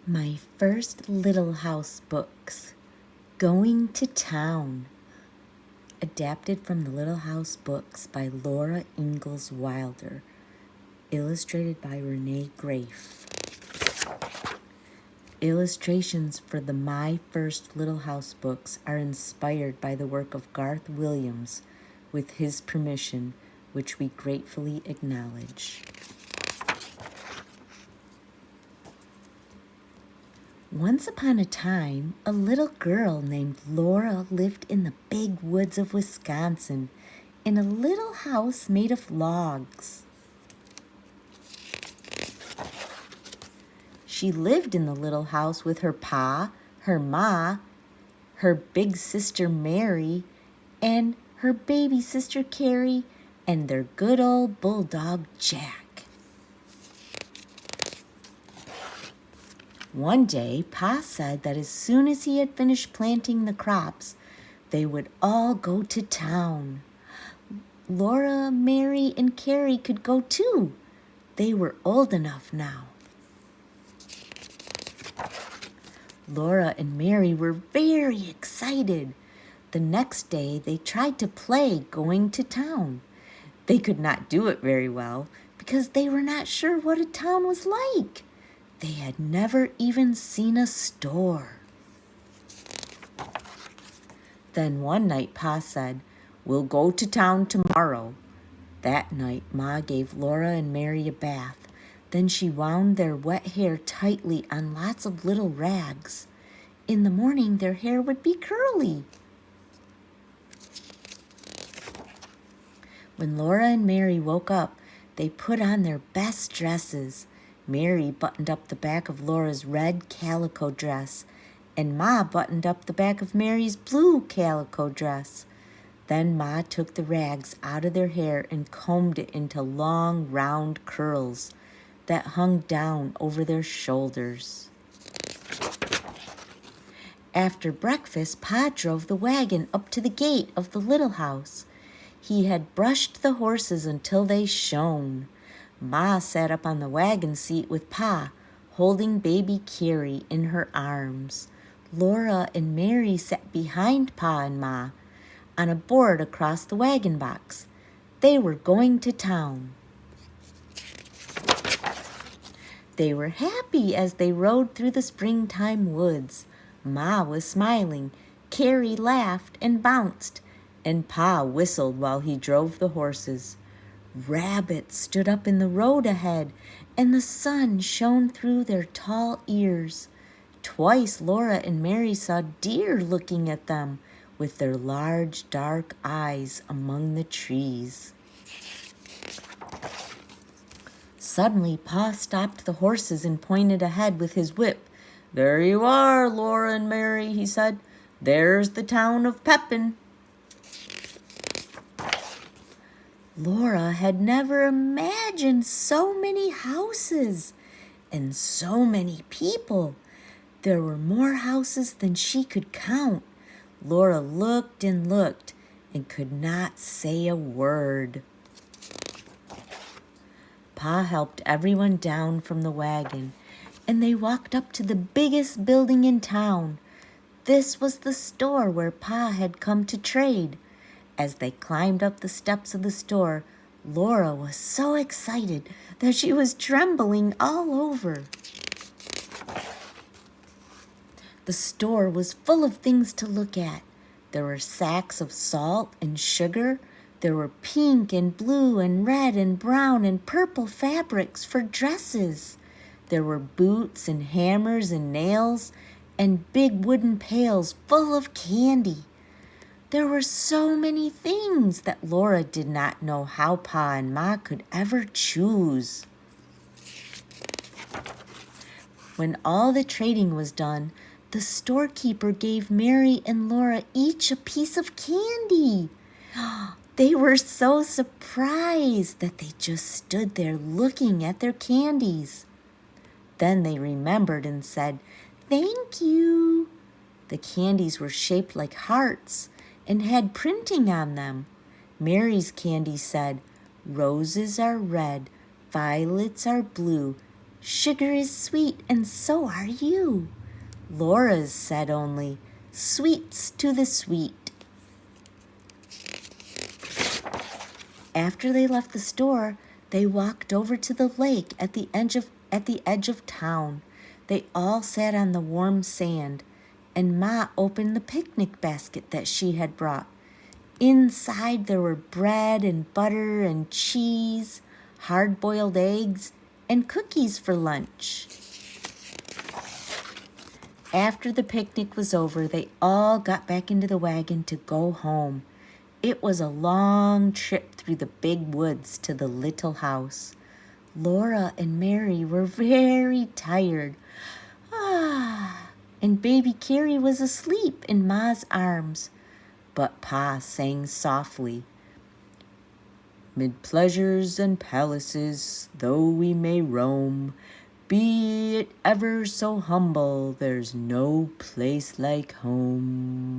My first Little House books, Going to Town, adapted from the Little House books by Laura Ingalls Wilder, illustrated by Renee Graef. Illustrations for the My First Little House books are inspired by the work of Garth Williams, with his permission, which we gratefully acknowledge. Once upon a time, a little girl named Laura lived in the big woods of Wisconsin in a little house made of logs. She lived in the little house with her pa, her ma, her big sister Mary, and her baby sister Carrie, and their good old bulldog Jack. One day, Pa said that as soon as he had finished planting the crops, they would all go to town. Laura, Mary, and Carrie could go too. They were old enough now. Laura and Mary were very excited. The next day, they tried to play going to town. They could not do it very well because they were not sure what a town was like. They had never even seen a store. Then one night, Pa said, "We'll go to town tomorrow." That night, Ma gave Laura and Mary a bath. Then she wound their wet hair tightly on lots of little rags. In the morning, their hair would be curly. When Laura and Mary woke up, they put on their best dresses. Mary buttoned up the back of Laura's red calico dress, and Ma buttoned up the back of Mary's blue calico dress. Then Ma took the rags out of their hair and combed it into long, round curls that hung down over their shoulders. After breakfast, Pa drove the wagon up to the gate of the little house. He had brushed the horses until they shone. Ma sat up on the wagon seat with Pa, holding baby Carrie in her arms. Laura and Mary sat behind Pa and Ma on a board across the wagon box. They were going to town. They were happy as they rode through the springtime woods. Ma was smiling, Carrie laughed and bounced, and Pa whistled while he drove the horses. Rabbits stood up in the road ahead, and the sun shone through their tall ears. Twice Laura and Mary saw deer looking at them with their large, dark eyes among the trees. Suddenly, Pa stopped the horses and pointed ahead with his whip. "There you are, Laura and Mary," he said. "There's the town of Pepin." Laura had never imagined so many houses and so many people. There were more houses than she could count. Laura looked and looked and could not say a word. Pa helped everyone down from the wagon, and they walked up to the biggest building in town. This was the store where Pa had come to trade. As they climbed up the steps of the store, Laura was so excited that she was trembling all over. The store was full of things to look at. There were sacks of salt and sugar. There were pink and blue and red and brown and purple fabrics for dresses. There were boots and hammers and nails and big wooden pails full of candy. There were so many things that Laura did not know how Pa and Ma could ever choose. When all the trading was done, the storekeeper gave Mary and Laura each a piece of candy. They were so surprised that they just stood there looking at their candies. Then they remembered and said, "Thank you." The candies were shaped like hearts and had printing on them. Mary's candy said, "Roses are red, violets are blue, Sugar is sweet, and so are you. Laura's said only, sweets to the sweet. After they left the store, they walked over to the lake at the edge of town. They all sat on the warm sand, and Ma opened the picnic basket that she had brought. Inside there were bread and butter and cheese, hard-boiled eggs, and cookies for lunch. After the picnic was over, they all got back into the wagon to go home. It was a long trip through the big woods to the little house. Laura and Mary were very tired. And baby Carrie was asleep in Ma's arms. But Pa sang softly, "Mid pleasures and palaces, though we may roam, be it ever so humble, there's no place like home."